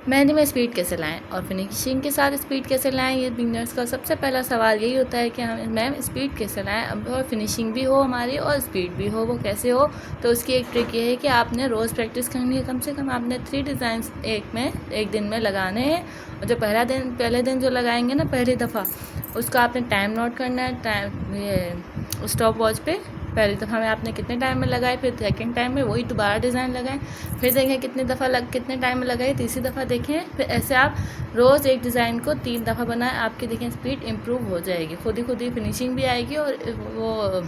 मेहंदी में स्पीड कैसे लाएं और फिनिशिंग के साथ स्पीड कैसे लाएं, ये बिगिनर्स का सबसे पहला सवाल यही होता है कि हम मैम स्पीड कैसे लाएं अब और फिनिशिंग भी हो हमारी और स्पीड भी हो, वो कैसे हो। तो उसकी एक ट्रिक ये है कि आपने रोज़ प्रैक्टिस करनी है। कम से कम आपने 3 डिज़ाइन एक दिन में लगाने हैं। और जो पहले दिन जो लगाएंगे ना पहली दफ़ा, उसका आपने टाइम नोट करना है। टाइम ये स्टॉप वॉच पे पहली दफ़ा में आपने कितने टाइम में लगाए, फिर सेकंड टाइम में वही दोबारा डिज़ाइन लगाएं, फिर देखें कितने टाइम में लगाए, तीसरी दफ़ा देखें। फिर ऐसे आप रोज़ एक डिज़ाइन को 3 दफ़ा बनाएं, आपकी देखें स्पीड इम्प्रूव हो जाएगी। खुद ही फिनिशिंग भी आएगी और वो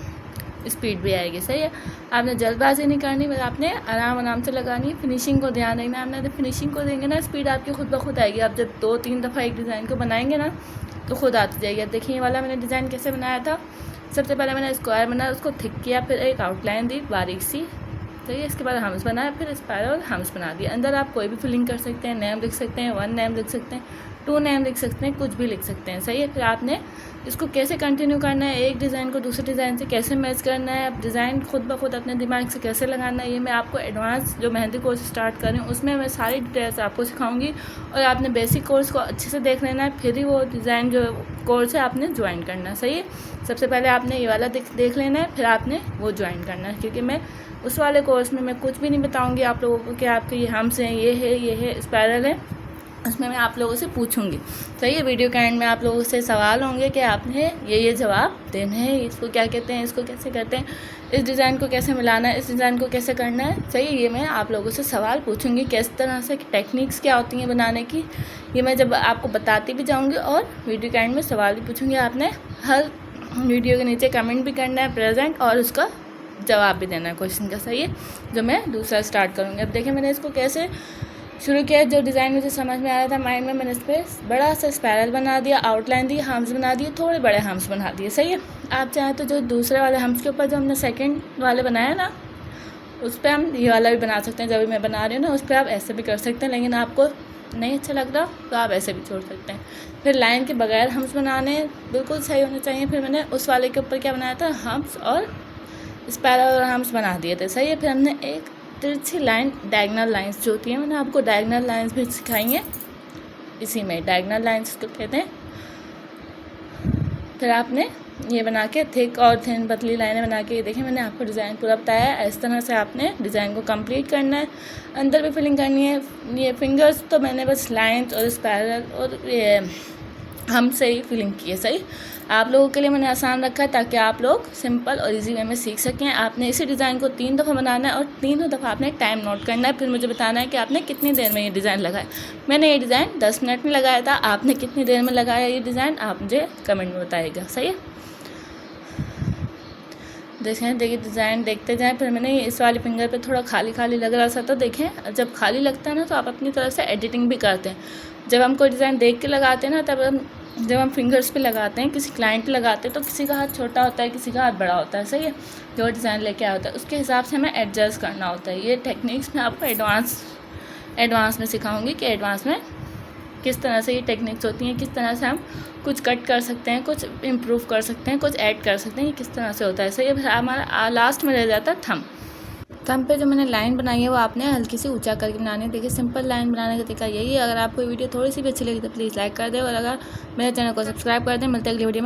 स्पीड भी आएगी। सही है। आपने जल्दबाजी नहीं करनी, बस आपने आराम से लगानी है। फिनिशिंग को ध्यान रखना, आपने जब फिनिशिंग को देंगे ना स्पीड आपकी खुद ब खुद आएगी। आप जब 2-3 दफ़ा एक डिज़ाइन को बनाएंगे ना तो खुद आती जाएगी। अब देखिए ये वाला मैंने डिज़ाइन कैसे बनाया था। सबसे पहले मैंने स्क्वायर बनाया, उसको थिक किया, फिर एक आउटलाइन दी बारीक सी। तो ये इसके बाद हम्स बनाया, फिर स्पाइरल हम्स बना दिया। अंदर आप कोई भी फिलिंग कर सकते हैं, नेम लिख सकते हैं, 1 नेम लिख सकते हैं, 2 नेम लिख सकते हैं, कुछ भी लिख सकते हैं। सही है। फिर आपने इसको कैसे कंटिन्यू करना है, एक डिज़ाइन को दूसरे डिज़ाइन से कैसे मैच करना है, अब डिज़ाइन खुद ब खुद अपने दिमाग से कैसे लगाना है, ये मैं आपको एडवांस जो मेहंदी कोर्स स्टार्ट कर रही हूँ उसमें मैं सारी डिटेल्स आपको सिखाऊंगी। और आपने बेसिक कोर्स को अच्छे से देख लेना है, फिर ही वो डिज़ाइन जो कोर्स है आपने ज्वाइन करना है। सही है। सबसे पहले आपने ये वाला देख लेना है, फिर आपने वो ज्वाइन करना है। क्योंकि मैं उस वाले कोर्स में मैं कुछ भी नहीं बताऊंगी आप लोगों को कि आपके ये हम्स हैं, ये है स्पाइरल है, उसमें मैं आप लोगों से पूछूंगी। सही है। वीडियो के एंड में आप लोगों से सवाल होंगे कि आपने ये जवाब देने हैं, इसको क्या कहते हैं, इसको कैसे करते हैं, इस डिज़ाइन को कैसे मिलाना है, इस डिज़ाइन को कैसे करना है। सही है। ये मैं आप लोगों से सवाल पूछूंगी, किस तरह से टेक्निक्स क्या होती हैं बनाने की, ये मैं जब आपको बताती भी जाऊँगी और वीडियो के एंड में सवाल भी पूछूंगी। आपने हर वीडियो के नीचे कमेंट भी करना है प्रेजेंट और उसका जवाब भी देना है क्वेश्चन का। सही है। जो मैं दूसरा स्टार्ट करूँगी। अब देखिए मैंने इसको कैसे शुरू किया। जो डिज़ाइन मुझे समझ में आया था माइंड में, मैंने इस पर बड़ा सा स्पाइरल बना दिया, आउटलाइन दी, हम्स बना दिए, थोड़े बड़े हम्स बना दिए। सही है। आप चाहें तो जो दूसरे वाले हम्स के ऊपर जो हमने सेकंड वाले बनाया ना उस पर हम ये वाला भी बना सकते हैं। जब मैं बना रही हूँ ना उस पर आप ऐसे भी कर सकते हैं, लेकिन आपको नहीं अच्छा लग रहा तो आप ऐसे भी छोड़ सकते हैं। फिर लाइन के बगैर हम्स बनाने बिल्कुल सही होने चाहिए। फिर मैंने उस वाले के ऊपर क्या बनाया था, हम्स और स्पाइरल और हम्स बना दिए थे। सही है। फिर हमने एक तिरछी लाइन, डायगोनल लाइंस जो होती हैं, मैंने आपको डायगोनल लाइंस भी सिखाई हैं इसी में, डायगोनल लाइंस को कहते हैं। फिर आपने ये बना के थिक और थिन पतली लाइनें बना के, ये देखिए मैंने आपको डिज़ाइन पूरा बताया है। इस तरह से आपने डिज़ाइन को कंप्लीट करना है। अंदर भी फिलिंग करनी है। ये फिंगर्स तो मैंने बस लाइंस और स्पाइरल और ये हम से ही फिलिंग की है। सही। आप लोगों के लिए मैंने आसान रखा है ताकि आप लोग सिंपल और इजी वे में सीख सकें। आपने इसी डिज़ाइन को 3 दफ़ा बनाना है और तीनों दफ़ा आपने टाइम नोट करना है। फिर मुझे बताना है कि आपने कितनी देर में ये डिज़ाइन लगाया। मैंने ये डिज़ाइन 10 मिनट में लगाया था, आपने कितनी देर में लगाया ये डिज़ाइन आप मुझे कमेंट में बताइएगा। सही है। देखिए डिज़ाइन देखते जाएं। फिर मैंने इस वाली फिंगर पे थोड़ा खाली लग रहा था, तो देखें जब खाली लगता है ना तो आप अपनी तरफ से एडिटिंग भी करते हैं। जब हम कोई डिज़ाइन देख के लगाते हैं ना, तब जब हम फिंगर्स पे लगाते हैं, किसी क्लाइंट पे लगाते हैं तो किसी का हाथ छोटा होता है, किसी का हाथ बड़ा होता है। सही है। जो डिज़ाइन लेके आया होता है उसके हिसाब से हमें एडजस्ट करना होता है। ये टेक्निक्स मैं आपको एडवांस में सिखाऊंगी कि एडवांस में किस तरह से ये टेक्निक्स होती हैं, किस तरह से हम कुछ कट कर सकते हैं, कुछ इम्प्रूव कर सकते हैं, कुछ ऐड कर सकते हैं, ये किस तरह से होता है। सही है। हमारा लास्ट में रह जाता है थम पे जो मैंने लाइन बनाई है वो आपने हल्की सी ऊंचा करके बनानी है। देखिए सिंपल लाइन बनाने का तरीका यही है। अगर आपको वीडियो थोड़ी सी भी अच्छी लगी तो प्लीज़ लाइक कर दें और अगर मेरे चैनल को सब्सक्राइब कर दें। मिलते हैं अगली वीडियो में।